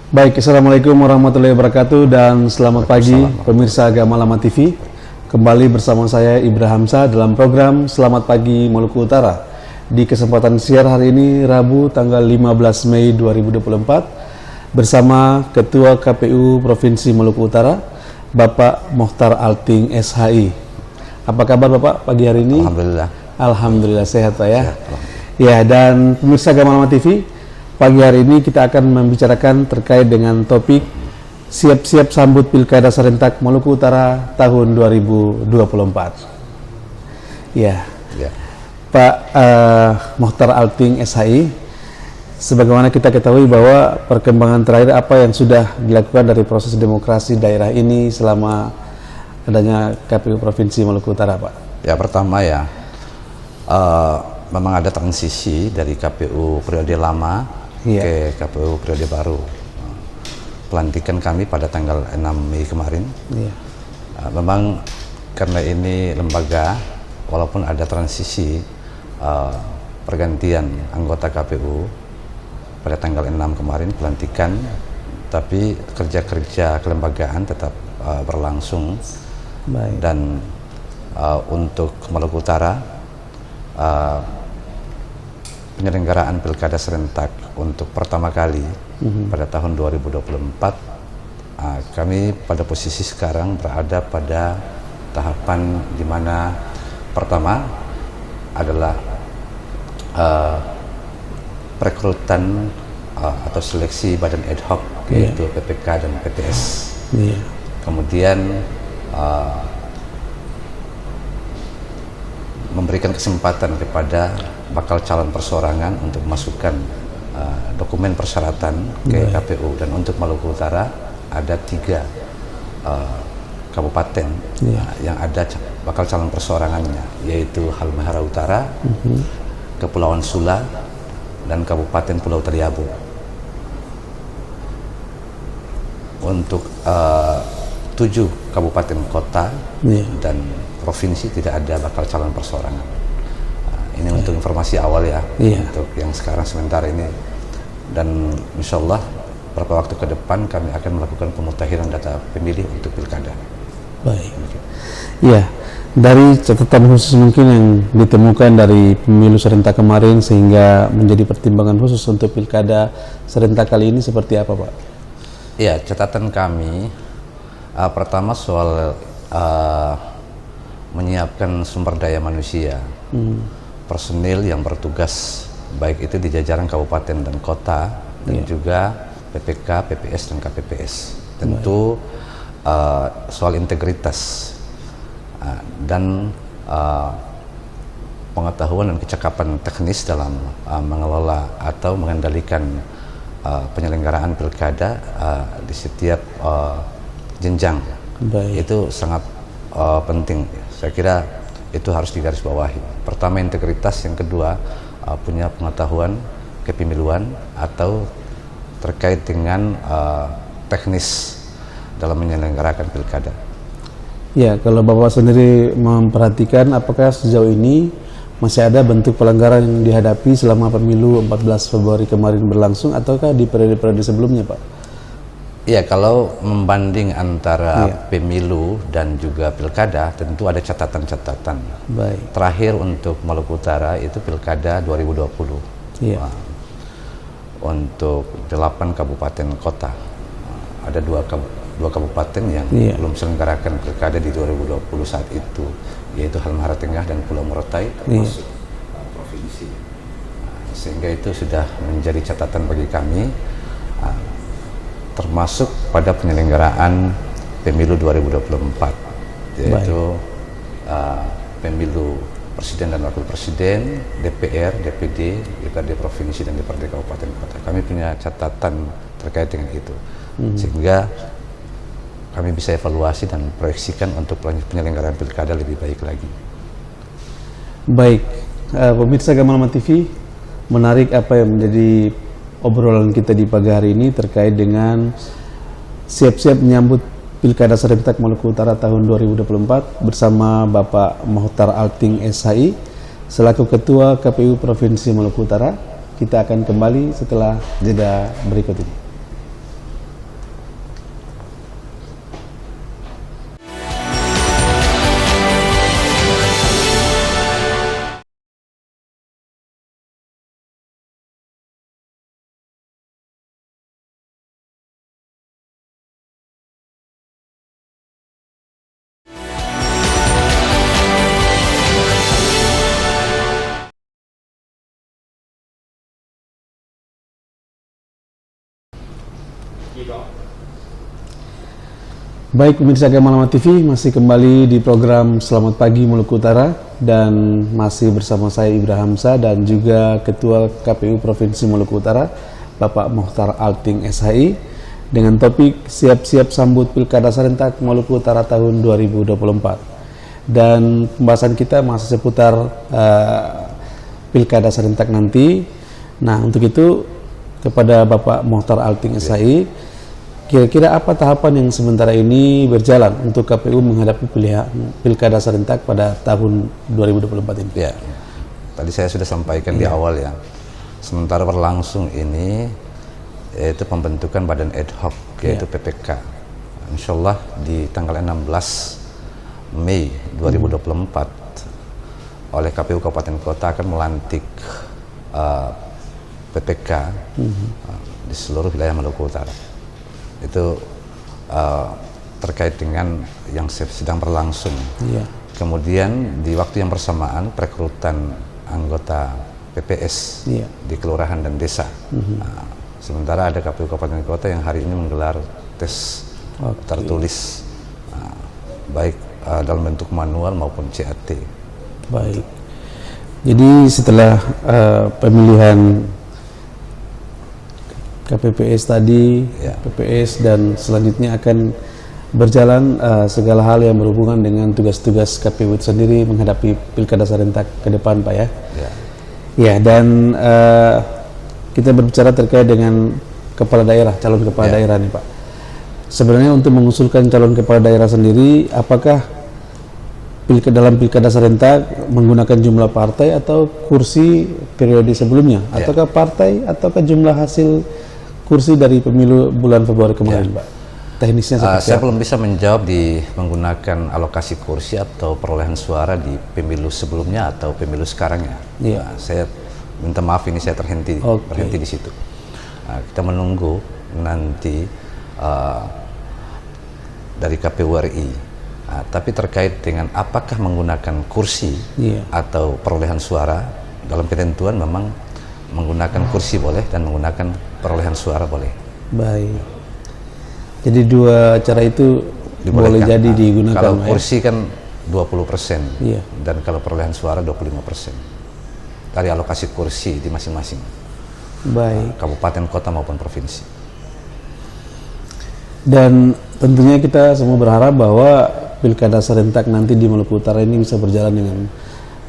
Baik, Assalamualaikum warahmatullahi wabarakatuh dan selamat pagi pemirsa Agama Lama TV. Kembali bersama saya Ibra Hamzah dalam program Selamat Pagi Maluku Utara. Di kesempatan siar hari ini Rabu tanggal 15 Mei 2024 bersama Ketua KPU Provinsi Maluku Utara Bapak Mokhtar Alting SHI. Apa kabar Bapak pagi hari ini? Alhamdulillah. Alhamdulillah sehat Pak ya. Sehat, Ya, dan pemirsa Agama Lama TV, pagi hari ini kita akan membicarakan terkait dengan topik siap-siap sambut Pilkada Serentak Maluku Utara tahun 2024. Ya, Pak Mokhtar Alting SHI, sebagaimana kita ketahui bahwa perkembangan terakhir apa yang sudah dilakukan dari proses demokrasi daerah ini selama adanya KPU Provinsi Maluku Utara, Pak? Ya, pertama ya, memang ada transisi dari KPU periode lama ke KPU periode baru. Pelantikan kami pada tanggal 6 Mei kemarin. Memang karena ini lembaga, walaupun ada transisi pergantian anggota KPU pada tanggal 6 kemarin pelantikan, tapi kerja-kerja kelembagaan tetap berlangsung. Baik. Dan untuk Maluku Utara, penyelenggaraan Pilkada Serentak untuk pertama kali pada tahun 2024, kami pada posisi sekarang berada pada tahapan di mana pertama adalah perekrutan atau seleksi badan ad hoc, yaitu PPK dan PTS. Kemudian memberikan kesempatan kepada bakal calon perseorangan untuk memasukkan dokumen persyaratan ke KPU. Dan untuk Maluku Utara ada 3 kabupaten yang ada bakal calon perseorangannya, yaitu Halmahera Utara, Kepulauan Sula, dan Kabupaten Pulau Taliabu. Untuk 7 kabupaten kota dan provinsi tidak ada bakal calon perseorangan. Ini untuk informasi awal ya, untuk yang sekarang sementara ini. Dan insya Allah beberapa waktu ke depan kami akan melakukan pemutahiran data pemilih untuk pilkada. Baik. Ya, dari catatan khusus mungkin yang ditemukan dari pemilu serentak kemarin sehingga menjadi pertimbangan khusus untuk pilkada serentak kali ini seperti apa, Pak? Ya, catatan kami pertama soal menyiapkan sumber daya manusia, personil yang bertugas baik itu di jajaran kabupaten dan kota, dan juga PPK, PPS, dan KPPS. Tentu soal integritas dan pengetahuan dan kecakapan teknis dalam mengelola atau mengendalikan penyelenggaraan pilkada di setiap jenjang. Itu sangat penting. Saya kira itu harus digarisbawahi. Pertama integritas, yang kedua punya pengetahuan kepemiluan atau terkait dengan teknis dalam menyelenggarakan pilkada. Ya, kalau Bapak sendiri memperhatikan, apakah sejauh ini masih ada bentuk pelanggaran yang dihadapi selama pemilu 14 Februari kemarin berlangsung, ataukah di periode-periode sebelumnya, Pak? Ya, kalau membanding antara pemilu dan juga pilkada, tentu ada catatan-catatan. Terakhir untuk Maluku Utara itu pilkada 2020. Untuk 8 kabupaten kota, ada 2 kabupaten yang belum selenggarakan pilkada di 2020 saat itu, yaitu Halmahera Tengah dan Pulau Morotai, termasuk provinsi. Sehingga itu sudah menjadi catatan bagi kami, termasuk pada penyelenggaraan pemilu 2024, yaitu pemilu presiden dan wakil presiden, DPR, DPD, DPRD provinsi, dan DPRD kabupaten kota. Kami punya catatan terkait dengan itu, sehingga kami bisa evaluasi dan proyeksikan untuk penyelenggaraan pilkada lebih baik lagi. Baik, pemirsa Agama Lama TV, menarik apa yang menjadi obrolan kita di pagi hari ini terkait dengan siap-siap menyambut Pilkada Serentak Maluku Utara tahun 2024 bersama Bapak Mokhtar Alting SHI selaku Ketua KPU Provinsi Maluku Utara. Kita akan kembali setelah jeda berikut ini. Baik pemirsa Gamalama TV, masih kembali di program Selamat Pagi Maluku Utara dan masih bersama saya Ibrahim Hamzah dan juga Ketua KPU Provinsi Maluku Utara Bapak Mokhtar Alting SHI dengan topik siap-siap sambut Pilkada Serentak Maluku Utara tahun 2024. Dan pembahasan kita masih seputar Pilkada Serentak nanti. Nah, untuk itu kepada Bapak Mokhtar Alting SHI, kira-kira apa tahapan yang sementara ini berjalan untuk KPU menghadapi Pilkada Serentak pada tahun 2024 ini? Ya, tadi saya sudah sampaikan di awal ya. Sementara berlangsung ini yaitu pembentukan badan ad hoc yaitu PPK. Insya Allah di tanggal 16 Mei 2024 oleh KPU Kabupaten Kota akan melantik PPK di seluruh wilayah Maluku Utara. Itu terkait dengan yang sedang berlangsung. Kemudian di waktu yang bersamaan perekrutan anggota PPS di kelurahan dan desa. Sementara ada KPU Kabupaten Kota yang hari ini menggelar tes tertulis baik dalam bentuk manual maupun CAT. Baik. Jadi setelah pemilihan KPPS tadi, PPS dan selanjutnya akan berjalan segala hal yang berhubungan dengan tugas-tugas KPU itu sendiri menghadapi Pilkada Serentak ke depan, Pak ya. Ya, dan kita berbicara terkait dengan kepala daerah, calon kepala daerah nih Pak. Sebenarnya untuk mengusulkan calon kepala daerah sendiri, apakah dalam Pilkada Serentak menggunakan jumlah partai atau kursi periode sebelumnya, ataukah partai, ataukah jumlah hasil kursi dari pemilu bulan Februari kemarin, Pak? Teknisnya seperti saya belum bisa menjawab di menggunakan alokasi kursi atau perolehan suara di pemilu sebelumnya atau pemilu sekarang ya. Saya minta maaf ini saya terhenti di situ. Kita menunggu nanti dari KPU RI. Tapi terkait dengan apakah menggunakan kursi atau perolehan suara, dalam ketentuan memang menggunakan kursi boleh dan menggunakan perolehan suara boleh. Baik. Jadi dua cara itu boleh jadi digunakan. Kalau kursi kan 20% dan kalau perolehan suara 25% dari alokasi kursi di masing-masing kabupaten, kota maupun provinsi. Dan tentunya kita semua berharap bahwa Pilkada Serentak nanti di Maluku Utara ini bisa berjalan dengan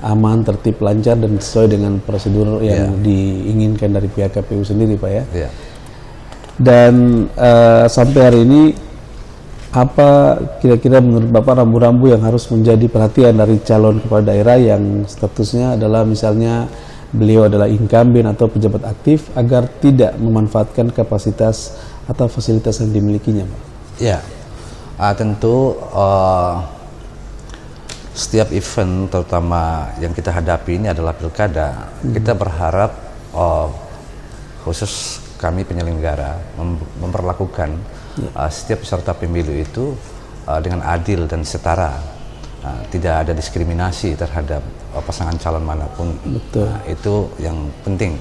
aman, tertib, lancar dan sesuai dengan prosedur yang diinginkan dari pihak KPU sendiri, Pak ya. Dan sampai hari ini apa kira-kira menurut Bapak rambu-rambu yang harus menjadi perhatian dari calon kepala daerah yang statusnya adalah misalnya beliau adalah incumbent atau pejabat aktif agar tidak memanfaatkan kapasitas atau fasilitas yang dimilikinya, Pak? Ya, tentu setiap event terutama yang kita hadapi ini adalah pilkada. Kita berharap khusus kami penyelenggara memperlakukan setiap peserta pemilu itu dengan adil dan setara. Tidak ada diskriminasi terhadap pasangan calon manapun. Itu yang penting.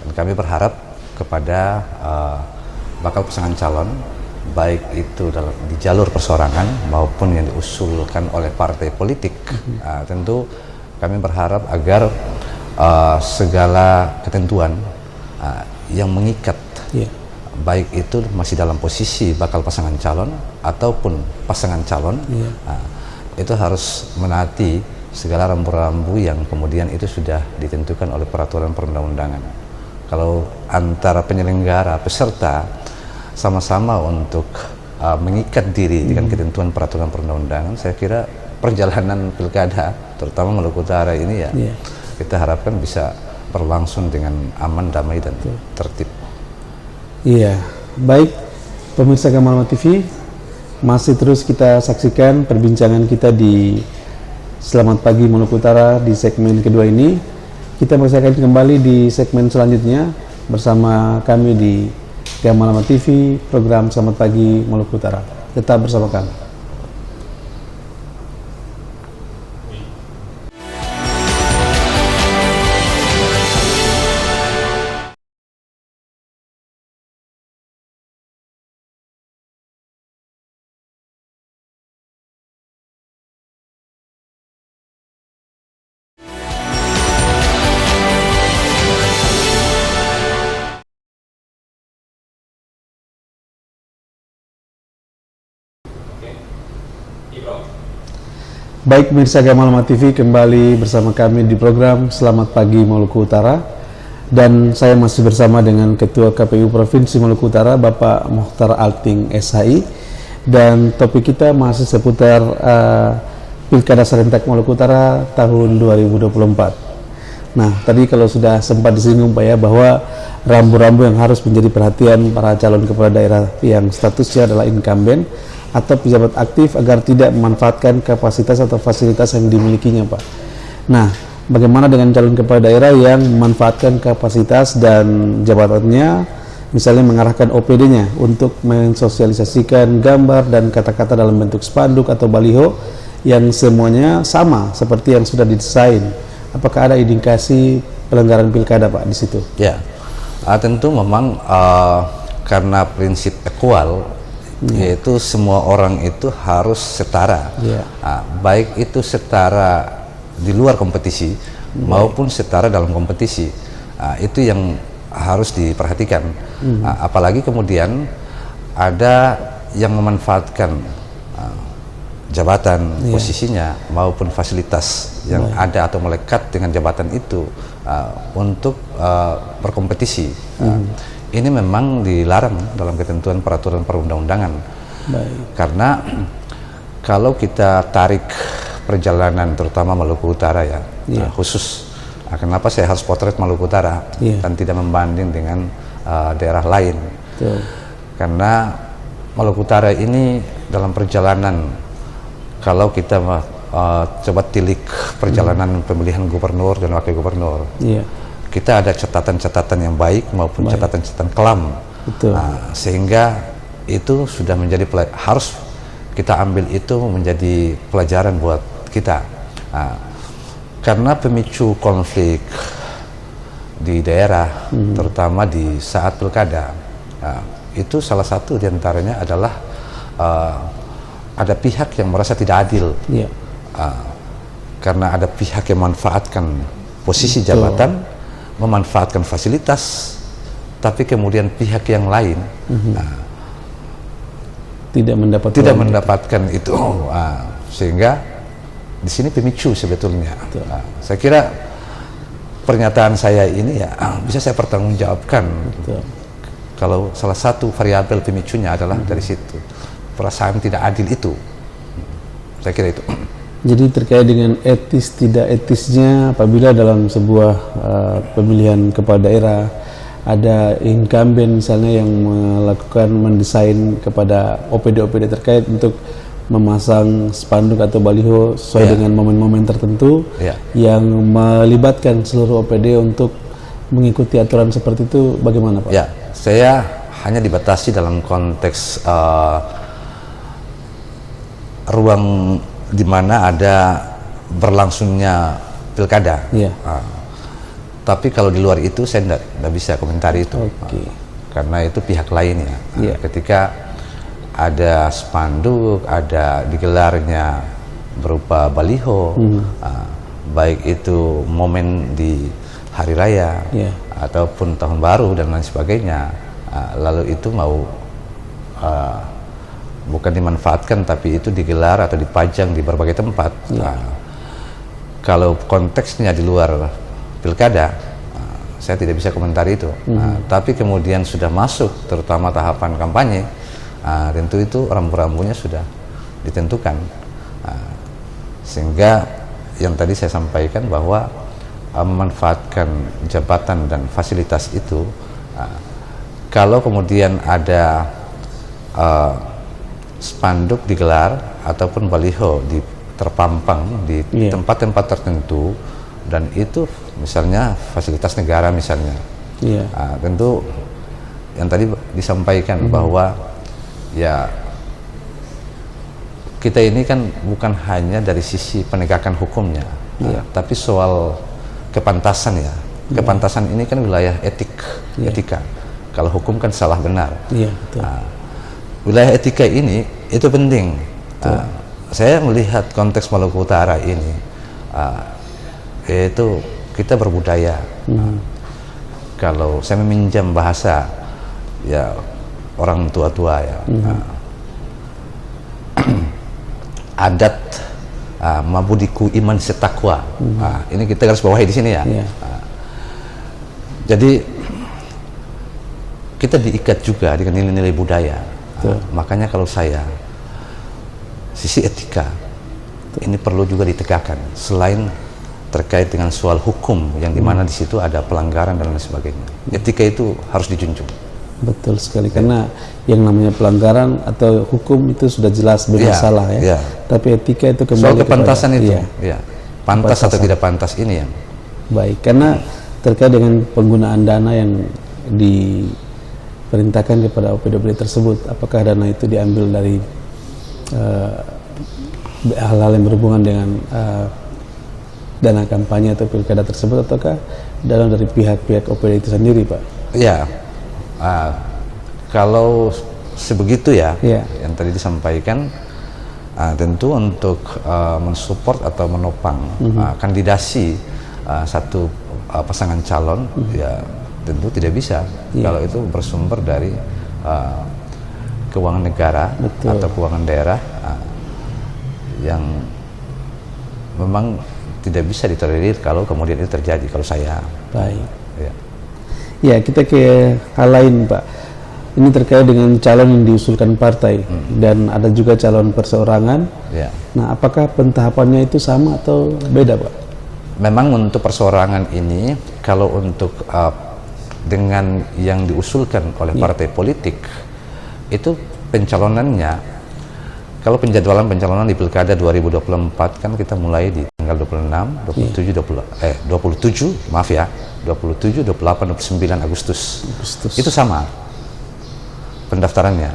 Dan kami berharap kepada bakal pasangan calon, baik itu di jalur persorangan maupun yang diusulkan oleh partai politik, tentu kami berharap agar segala ketentuan yang mengikat, baik itu masih dalam posisi bakal pasangan calon ataupun pasangan calon, itu harus menaati segala rambu-rambu yang kemudian itu sudah ditentukan oleh peraturan perundang-undangan. Kalau antara penyelenggara peserta sama-sama untuk mengikat diri dengan ketentuan peraturan perundang-undangan, saya kira perjalanan pilkada terutama Maluku Utara ini kita harapkan bisa berlangsung dengan aman, damai dan tertib. Baik pemirsa Gamalama TV, masih terus kita saksikan perbincangan kita di Selamat Pagi Maluku Utara di segmen kedua ini. Kita masih akan kembali di segmen selanjutnya bersama kami di Gamalama TV, program Selamat Pagi Maluku Utara. Tetap bersama kami. Baik pemirsa Gamalama TV, kembali bersama kami di program Selamat Pagi Maluku Utara, dan saya masih bersama dengan Ketua KPU Provinsi Maluku Utara Bapak Mokhtar Alting SHI, dan topik kita masih seputar Pilkada Serentak Maluku Utara tahun 2024. Nah, tadi kalau sudah sempat disinggung Pak ya, bahwa rambu-rambu yang harus menjadi perhatian para calon kepala daerah yang statusnya adalah incumbent atau pejabat aktif agar tidak memanfaatkan kapasitas atau fasilitas yang dimilikinya Pak. Nah, bagaimana dengan calon kepala daerah yang memanfaatkan kapasitas dan jabatannya, misalnya mengarahkan OPD-nya untuk mensosialisasikan gambar dan kata-kata dalam bentuk spanduk atau baliho yang semuanya sama seperti yang sudah didesain. Apakah ada indikasi pelanggaran pilkada Pak di situ? Ya, tentu memang karena prinsip equal, yaitu semua orang itu harus setara, baik itu setara di luar kompetisi maupun setara dalam kompetisi. Itu yang harus diperhatikan. Apalagi kemudian ada yang memanfaatkan jabatan, posisinya maupun fasilitas yang ada atau melekat dengan jabatan itu untuk berkompetisi. Ini memang dilarang dalam ketentuan peraturan perundang-undangan. Karena kalau kita tarik perjalanan terutama Maluku Utara ya, khusus kenapa saya harus potret Maluku Utara dan tidak membanding dengan daerah lain. Karena Maluku Utara ini dalam perjalanan, kalau kita coba tilik perjalanan pemilihan gubernur dan wakil gubernur, kita ada catatan-catatan yang baik maupun catatan-catatan kelam. Sehingga itu sudah menjadi harus kita ambil itu menjadi pelajaran buat kita. Karena pemicu konflik di daerah, terutama di saat pilkada, itu salah satu diantaranya adalah ada pihak yang merasa tidak adil. Karena ada pihak yang memanfaatkan posisi jabatan, memanfaatkan fasilitas, tapi kemudian pihak yang lain tidak mendapatkan itu. Sehingga di sini pemicu sebetulnya. Saya kira pernyataan saya ini ya bisa saya pertanggungjawabkan. Kalau salah satu variabel pemicunya adalah dari situ, perasaan tidak adil itu. Saya kira itu. Jadi terkait dengan etis tidak etisnya apabila dalam sebuah pemilihan kepala daerah ada incumbent misalnya yang melakukan mendesain kepada OPD-OPD terkait untuk memasang spanduk atau baliho sesuai dengan momen-momen tertentu yang melibatkan seluruh OPD untuk mengikuti aturan seperti itu, bagaimana Pak? Ya, saya hanya dibatasi dalam konteks ruang di mana ada berlangsungnya pilkada. Tapi kalau di luar itu saya tidak bisa komentari itu. Karena itu pihak lain ya. Ketika ada spanduk, ada digelarnya berupa baliho, baik itu momen di hari raya ataupun tahun baru dan lain sebagainya, lalu itu mau bukan dimanfaatkan tapi itu digelar atau dipajang di berbagai tempat. Kalau konteksnya di luar pilkada, saya tidak bisa komentari itu. Tapi kemudian sudah masuk terutama tahapan kampanye, tentu itu rambu-rambunya sudah ditentukan. Sehingga yang tadi saya sampaikan bahwa memanfaatkan jabatan dan fasilitas itu, kalau kemudian ada spanduk digelar ataupun baliho terpampang di tempat-tempat tertentu, dan itu misalnya fasilitas negara misalnya, tentu yang tadi disampaikan bahwa ya kita ini kan bukan hanya dari sisi penegakan hukumnya, tapi soal kepantasan ya. Kepantasan ini kan wilayah etika. Kalau hukum kan salah benar. Wilayah etika ini itu penting. Saya melihat konteks Maluku Utara ini, yaitu kita berbudaya. Kalau saya meminjam bahasa ya orang tua-tua ya, adat mabudiku iman setakwa. Ini kita garis bawahi di sini ya. Jadi kita diikat juga dengan nilai-nilai budaya. Makanya kalau saya sisi etika ini perlu juga ditegakkan, selain terkait dengan soal hukum yang dimana di situ ada pelanggaran dan lain sebagainya. Etika itu harus dijunjung. Betul sekali, karena yang namanya pelanggaran atau hukum itu sudah jelas bermasalah tapi etika itu kembali soal kepantasan kepada, itu pantas atau tidak pantas ini yang baik, karena terkait dengan penggunaan dana yang diperintahkan kepada OPD tersebut, apakah dana itu diambil dari hal-hal yang berhubungan dengan dana kampanye atau pilkada tersebut, ataukah dari pihak-pihak OPD itu sendiri, Pak? Ya, kalau sebegitu yang tadi disampaikan, tentu untuk mensupport atau menopang kandidasi satu pasangan calon, ya tentu tidak bisa kalau itu bersumber dari keuangan negara atau keuangan daerah yang memang tidak bisa ditolerir kalau kemudian itu terjadi. Kalau saya kita ke hal lain, Pak. Ini terkait dengan calon yang diusulkan partai dan ada juga calon perseorangan. Nah, apakah pentahapannya itu sama atau beda, Pak? Memang untuk perseorangan ini, kalau untuk dengan yang diusulkan oleh partai politik itu pencalonannya, kalau penjadwalan pencalonan di Pilkada 2024 kan kita mulai di tanggal 26, 27, 28, 29 Agustus. Itu sama pendaftarannya.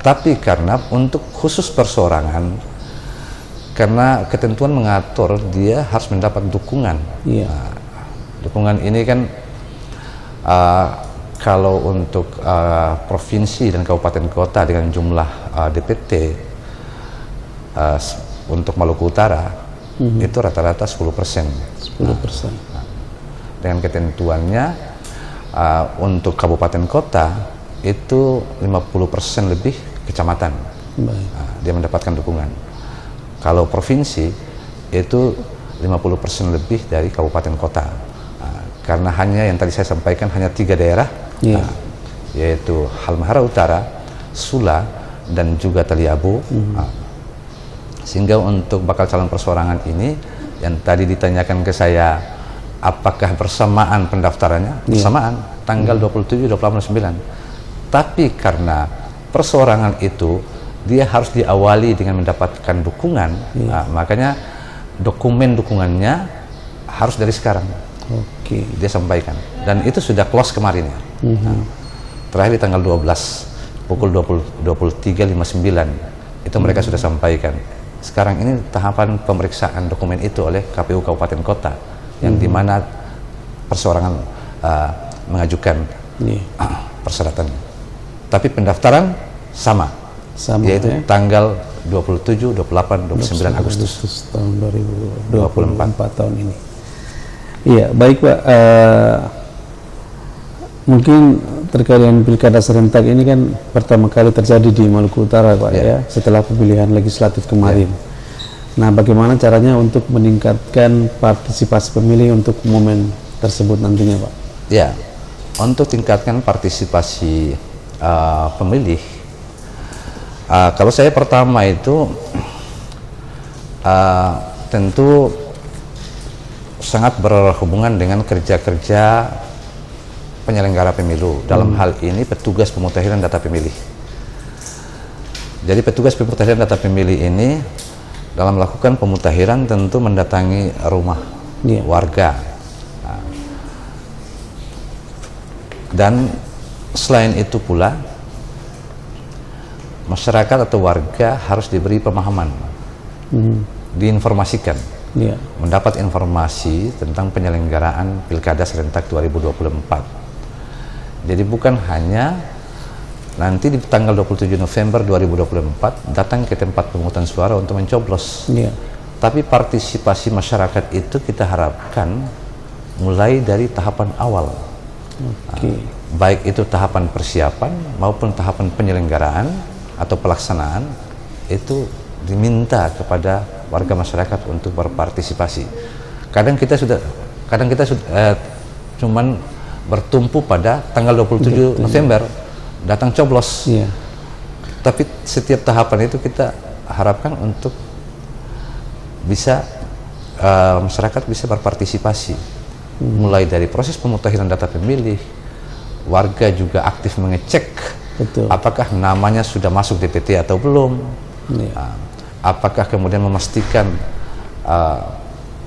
Tapi karena untuk khusus perseorangan, karena ketentuan mengatur dia harus mendapat dukungan. Dukungan ini kan kalau untuk provinsi dan kabupaten kota dengan jumlah DPT untuk Maluku Utara itu rata-rata 10%. Dengan ketentuannya untuk kabupaten kota itu 50% lebih kecamatan. Dia mendapatkan dukungan. Kalau provinsi itu 50% lebih dari kabupaten kota. Karena hanya yang tadi saya sampaikan hanya 3 daerah, yaitu Halmahera Utara, Sula, dan juga Taliabu. Sehingga untuk bakal calon perseorangan ini yang tadi ditanyakan ke saya, apakah bersamaan pendaftarannya? Bersamaan, tanggal 27, 28, 29. Tapi karena perseorangan itu dia harus diawali dengan mendapatkan dukungan, makanya dokumen dukungannya harus dari sekarang. Dia sampaikan, dan itu sudah close kemarin ya. Terakhir di tanggal 12 pukul 23.59 itu mereka sudah sampaikan. Sekarang ini tahapan pemeriksaan dokumen itu oleh KPU Kabupaten Kota, yang dimana perseorangan mengajukan persyaratan. Tapi pendaftaran sama yaitu tanggal 27, 28, 29 Agustus tahun 2024 tahun ini. Iya, baik, Pak. Mungkin terkait dengan pilkada serentak ini kan pertama kali terjadi di Maluku Utara, Pak, setelah pemilihan legislatif kemarin. Nah, bagaimana caranya untuk meningkatkan partisipasi pemilih untuk momen tersebut nantinya, Pak? Ya, untuk tingkatkan partisipasi pemilih, kalau saya pertama itu tentu sangat berhubungan dengan kerja-kerja penyelenggara pemilu, dalam hal ini petugas pemutahiran data pemilih. Jadi petugas pemutahiran data pemilih ini dalam melakukan pemutahiran tentu mendatangi rumah warga. Dan selain itu pula masyarakat atau warga harus diberi pemahaman, diinformasikan, mendapat informasi tentang penyelenggaraan Pilkada Serentak 2024. Jadi bukan hanya nanti di tanggal 27 November 2024 datang ke tempat pemungutan suara untuk mencoblos, tapi partisipasi masyarakat itu kita harapkan mulai dari tahapan awal, baik itu tahapan persiapan maupun tahapan penyelenggaraan atau pelaksanaan, itu diminta kepada warga masyarakat untuk berpartisipasi. Kadang kita sudah cuman bertumpu pada tanggal 27 November datang coblos. Iya. Tapi setiap tahapan itu kita harapkan untuk bisa masyarakat bisa berpartisipasi, mulai dari proses pemutahiran data pemilih, warga juga aktif mengecek apakah namanya sudah masuk DPT atau belum, apakah kemudian memastikan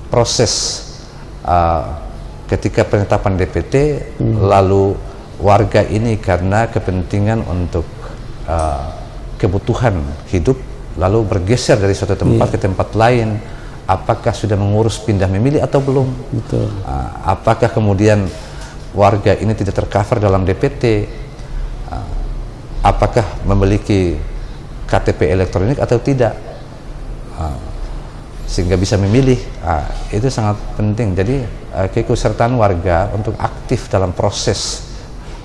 proses ketika penetapan DPT lalu warga ini karena kepentingan untuk kebutuhan hidup lalu bergeser dari suatu tempat ke tempat lain, apakah sudah mengurus pindah memilih atau belum. Betul. Apakah kemudian warga ini tidak tercover dalam DPT, apakah memiliki KTP elektronik atau tidak, sehingga bisa memilih. Itu sangat penting. Jadi keikutsertaan warga untuk aktif dalam proses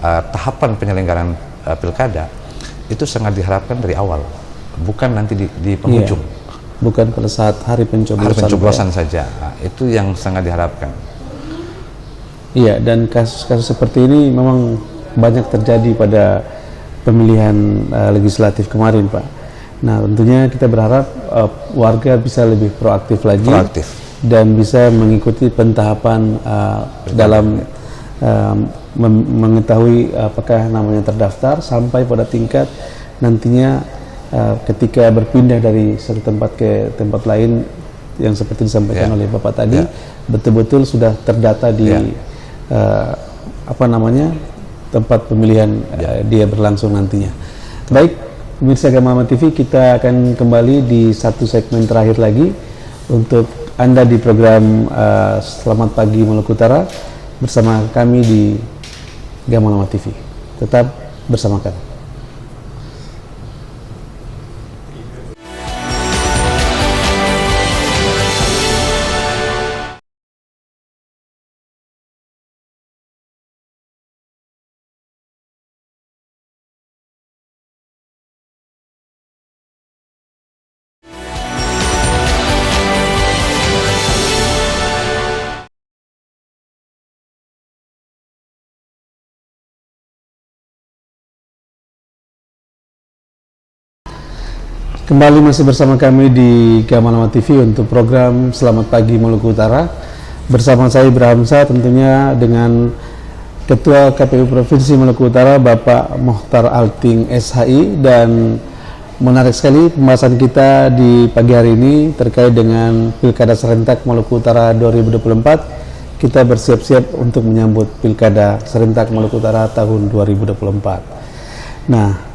tahapan penyelenggaraan pilkada itu sangat diharapkan dari awal, bukan nanti di penghujung. Bukan pada saat hari pencoblosan saja. Itu yang sangat diharapkan. Iya, dan kasus-kasus seperti ini memang banyak terjadi pada pemilihan legislatif kemarin, Pak. Nah, tentunya kita berharap warga bisa lebih proaktif lagi dan bisa mengikuti pentahapan dalam mengetahui apakah namanya terdaftar sampai pada tingkat nantinya ketika berpindah dari satu tempat ke tempat lain yang seperti disampaikan oleh Bapak tadi, betul-betul sudah terdata di tempat pemilihan dia berlangsung nantinya. Baik, pemirsa Gamalama TV, kita akan kembali di satu segmen terakhir lagi untuk Anda di program Selamat Pagi Maluku Utara bersama kami di Gamalama TV. Tetap bersama kami. Kembali masih bersama kami di Gamalama TV untuk program Selamat Pagi Maluku Utara bersama saya Ibrahim Hamzah, tentunya dengan Ketua KPU Provinsi Maluku Utara Bapak Mohtar Alting SHI. Dan menarik sekali pembahasan kita di pagi hari ini terkait dengan Pilkada Serentak Maluku Utara 2024. Kita bersiap-siap untuk menyambut Pilkada Serentak Maluku Utara tahun 2024. Nah,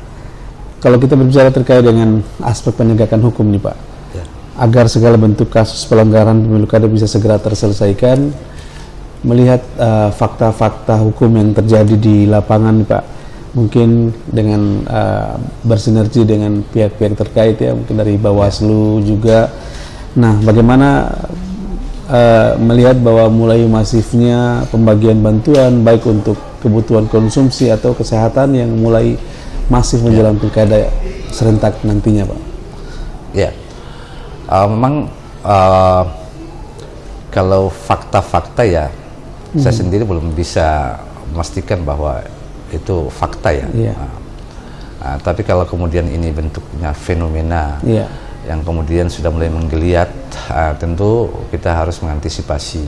kalau kita berbicara terkait dengan aspek penegakan hukum nih Pak, agar segala bentuk kasus pelanggaran pemilu kada bisa segera terselesaikan, melihat fakta-fakta hukum yang terjadi di lapangan nih Pak, mungkin dengan bersinergi dengan pihak-pihak terkait ya, mungkin dari Bawaslu juga. Nah, bagaimana melihat bahwa mulai masifnya pembagian bantuan baik untuk kebutuhan konsumsi atau kesehatan yang mulai masif menjelang pilkada serentak nantinya, Pak? Ya, memang kalau fakta-fakta ya, saya sendiri belum bisa memastikan bahwa itu fakta ya. Tapi kalau kemudian ini bentuknya fenomena yang kemudian sudah mulai menggeliat, tentu kita harus mengantisipasi.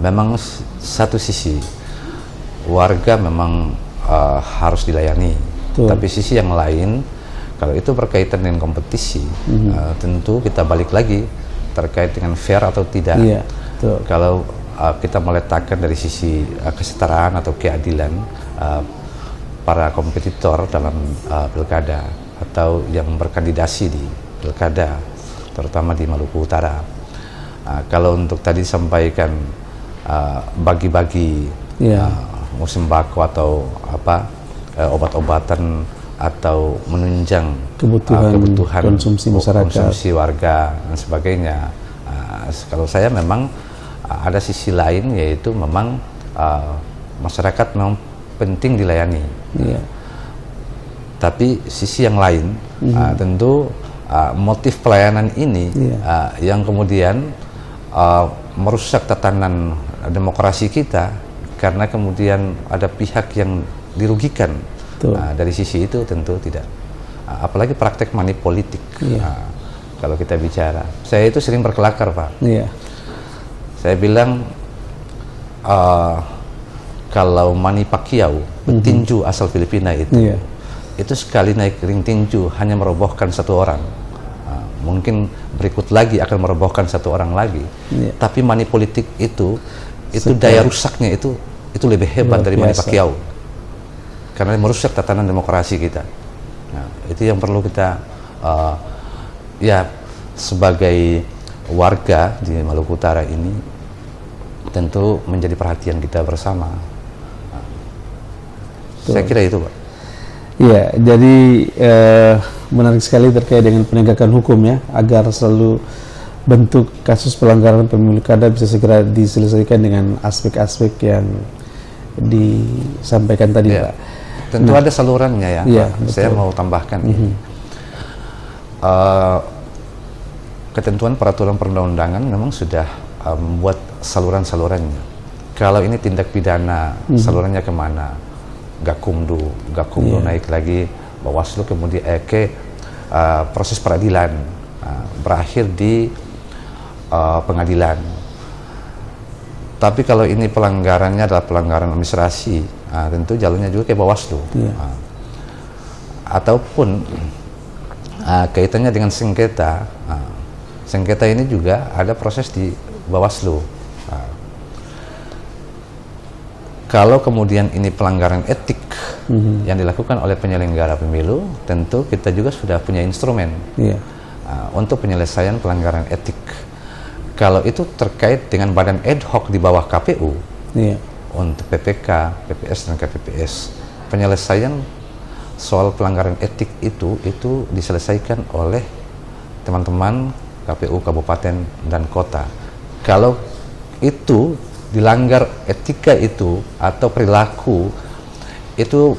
Memang satu sisi warga memang harus dilayani, tapi sisi yang lain kalau itu berkaitan dengan kompetisi, tentu kita balik lagi terkait dengan fair atau tidak. Kalau kita meletakkan dari sisi kesetaraan atau keadilan para kompetitor dalam pilkada atau yang berkandidasi di pilkada, terutama di Maluku Utara, kalau untuk tadi sampaikan bagi-bagi sembako atau obat-obatan atau menunjang kebutuhan konsumsi masyarakat, konsumsi warga dan sebagainya. Kalau saya memang ada sisi lain, yaitu memang masyarakat memang penting dilayani. Tapi sisi yang lain tentu motif pelayanan ini yang kemudian merusak tatanan demokrasi kita, karena kemudian ada pihak yang dirugikan. Dari sisi itu tentu tidak, apalagi praktek money politik. Kalau kita bicara, saya itu sering berkelakar, Pak. Saya bilang kalau Manny Pacquiao, petinju asal Filipina itu sekali naik ring tinju hanya merobohkan satu orang. Mungkin berikut lagi akan merobohkan satu orang lagi. Tapi money politik itu daya rusaknya itu lebih hebat dari Manny Pacquiao, karena merusak tatanan demokrasi kita. Nah, itu yang perlu kita sebagai warga di Maluku Utara ini tentu menjadi perhatian kita bersama. Saya kira itu, Pak. Iya, jadi menarik sekali terkait dengan penegakan hukum ya, agar selalu bentuk kasus pelanggaran pemilu kada bisa segera diselesaikan dengan aspek-aspek yang disampaikan tadi, Pak. Tentu ada salurannya ya, Pak. Saya mau tambahkan ketentuan peraturan perundang-undangan memang sudah membuat saluran-salurannya. Kalau ini tindak pidana, salurannya kemana? Gakumdu naik lagi Bawaslu, kemudian ke proses peradilan, berakhir di pengadilan. Tapi kalau ini pelanggarannya adalah pelanggaran administrasi, tentu jalurnya juga ke Bawaslu. Ataupun kaitannya dengan sengketa, sengketa ini juga ada proses di Bawaslu. Kalau kemudian ini pelanggaran etik yang dilakukan oleh penyelenggara pemilu, tentu kita juga sudah punya instrumen untuk penyelesaian pelanggaran etik. Kalau itu terkait dengan badan ad hoc di bawah KPU, untuk PPK, PPS, dan KPPS, penyelesaian soal pelanggaran etik itu diselesaikan oleh teman-teman KPU Kabupaten dan Kota. Kalau itu dilanggar etika itu atau perilaku itu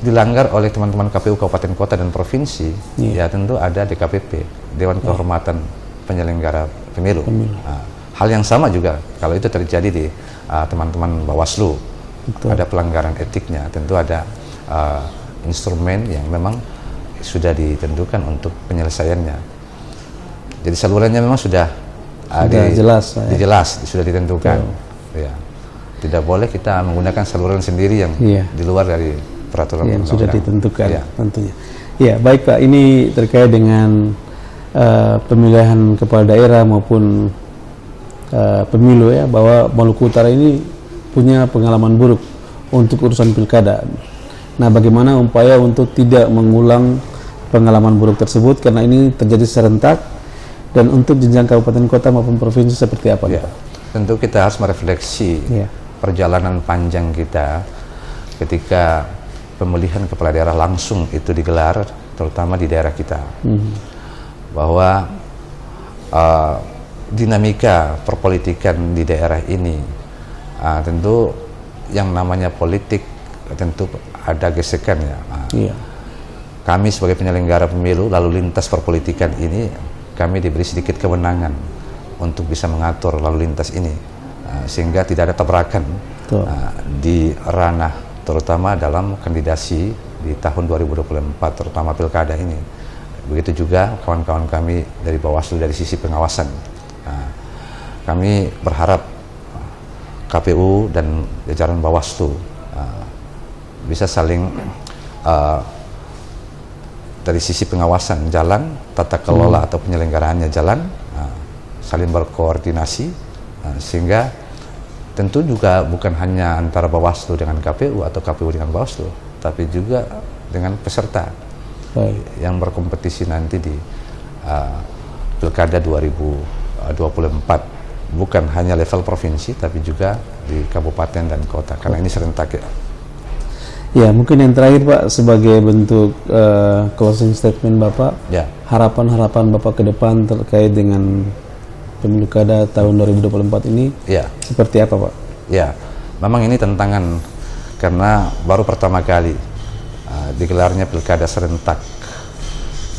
dilanggar oleh teman-teman KPU Kabupaten Kota dan Provinsi, ya tentu ada DKPP, Dewan Kehormatan Penyelenggara Pemilu. Hal yang sama juga kalau itu terjadi di teman-teman Bawaslu, ada pelanggaran etiknya, tentu ada instrumen yang memang sudah ditentukan untuk penyelesaiannya. Jadi salurannya memang sudah jelas, sudah ditentukan. Ya, tidak boleh kita menggunakan saluran sendiri yang di luar dari peraturan yang sudah ditentukan tentunya. Ya, baik Pak, ini terkait dengan pemilihan kepala daerah maupun pemilu ya, bahwa Maluku Utara ini punya pengalaman buruk untuk urusan pilkada. Nah, bagaimana upaya untuk tidak mengulang pengalaman buruk tersebut, karena ini terjadi serentak, dan untuk jenjang kabupaten kota maupun provinsi seperti apa, Pak? Tentu kita harus merefleksi perjalanan panjang kita ketika pemilihan kepala daerah langsung itu digelar, terutama di daerah kita, bahwa dinamika perpolitikan di daerah ini tentu yang namanya politik tentu ada gesekan ya. Kami sebagai penyelenggara pemilu lalu lintas perpolitikan ini, kami diberi sedikit kewenangan untuk bisa mengatur lalu lintas ini, sehingga tidak ada tabrakan di ranah terutama dalam kandidasi di tahun 2024, terutama pilkada ini. Begitu juga kawan-kawan kami dari Bawaslu dari sisi pengawasan. Kami berharap KPU dan jajaran Bawaslu bisa saling dari sisi pengawasan jalan, tata kelola atau penyelenggaraannya jalan, saling berkoordinasi, sehingga tentu juga bukan hanya antara Bawaslu dengan KPU atau KPU dengan Bawaslu, tapi juga dengan peserta yang berkompetisi nanti di Pilkada 2024, bukan hanya level provinsi tapi juga di kabupaten dan kota, karena ini serentak ya. Ya, mungkin yang terakhir Pak, sebagai bentuk closing statement Bapak, harapan-harapan Bapak ke depan terkait dengan pemilu kada tahun 2024 ini seperti apa Pak? Ya, memang ini tantangan karena baru pertama kali digelarnya pilkada serentak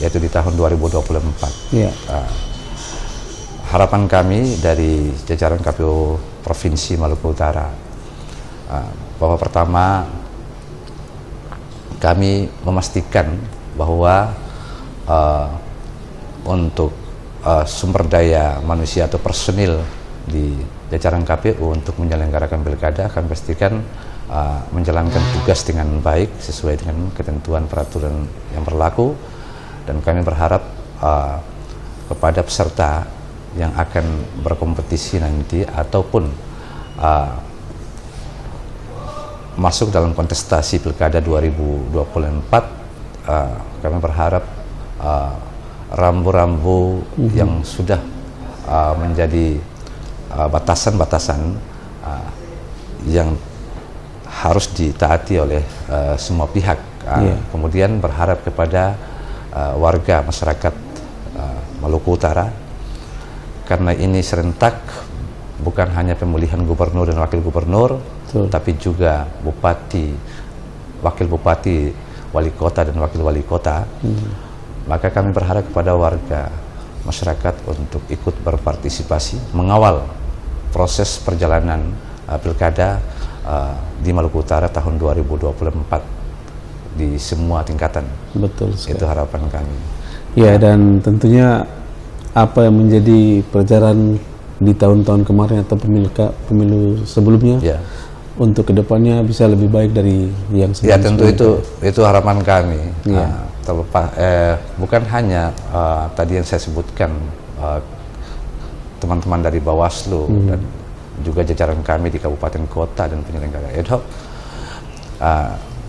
yaitu di tahun 2024. Ya. Harapan kami dari jajaran KPU Provinsi Maluku Utara, bahwa pertama kami memastikan bahwa untuk sumber daya manusia atau personil di jajaran KPU untuk menyelenggarakan pilkada, kami pastikan menjalankan tugas dengan baik sesuai dengan ketentuan peraturan yang berlaku, dan kami berharap kepada peserta yang akan berkompetisi nanti ataupun masuk dalam kontestasi pilkada 2024, kami berharap rambu-rambu yang sudah menjadi batasan-batasan yang harus ditaati oleh semua pihak. Kemudian berharap kepada warga masyarakat Maluku Utara, karena ini serentak, bukan hanya pemilihan gubernur dan wakil gubernur, tapi juga bupati, wakil bupati, wali kota dan wakil wali kota. Maka kami berharap kepada warga masyarakat untuk ikut berpartisipasi mengawal proses perjalanan pilkada di Maluku Utara tahun 2024 di semua tingkatan. Betul sekali. Itu harapan kami. Ya, dan tentunya apa yang menjadi pelajaran di tahun-tahun kemarin atau pemilu sebelumnya, untuk kedepannya bisa lebih baik dari yang sebelumnya. Ya, tentu itu harapan kami. Terlepas bukan hanya tadi yang saya sebutkan, teman-teman dari Bawaslu dan juga jajaran kami di kabupaten kota dan penyelenggara ad hoc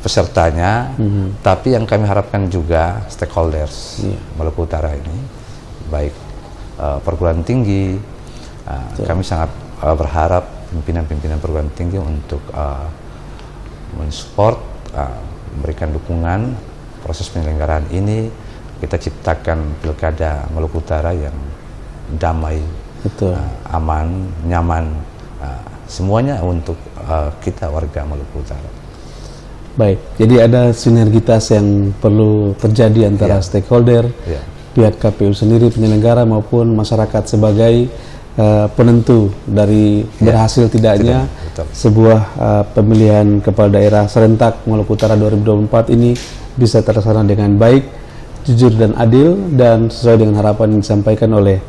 pesertanya, tapi yang kami harapkan juga stakeholders Maluku Utara ini, baik perguruan tinggi. Kami sangat berharap pimpinan-pimpinan perguruan tinggi untuk mensupport, memberikan dukungan proses penyelenggaraan ini. Kita ciptakan pilkada Maluku Utara yang damai, aman, nyaman, semuanya untuk kita warga Maluku Utara. Baik, jadi ada sinergitas yang perlu terjadi antara stakeholder, pihak KPU sendiri, penyelenggara maupun masyarakat sebagai penentu dari berhasil tidaknya sebuah pemilihan kepala daerah serentak Maluku Utara 2024 ini bisa terlaksana dengan baik, jujur dan adil, dan sesuai dengan harapan yang disampaikan oleh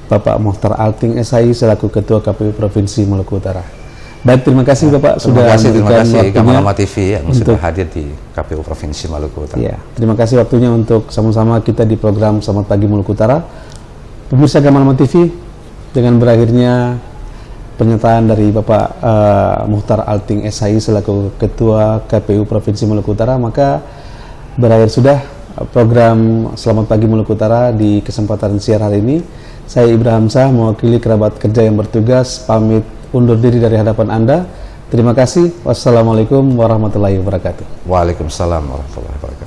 Bapak Mokhtar Alting SI selaku Ketua KPU Provinsi Maluku Utara. Baik, terima kasih Bapak sudah memberikan waktunya Gamalama TV yang sudah hadir di KPU Provinsi Maluku Utara. Ya, terima kasih waktunya untuk sama-sama kita di program Selamat Pagi Maluku Utara. Pemirsa Gamalama TV, dengan berakhirnya pernyataan dari Bapak Mokhtar Alting SI selaku Ketua KPU Provinsi Maluku Utara, maka berakhir sudah program Selamat Pagi Maluku Utara di kesempatan siang hari ini. Saya Ibrahim Hamzah mewakili kerabat kerja yang bertugas pamit undur diri dari hadapan Anda. Terima kasih. Wassalamualaikum warahmatullahi wabarakatuh. Waalaikumsalam warahmatullahi wabarakatuh.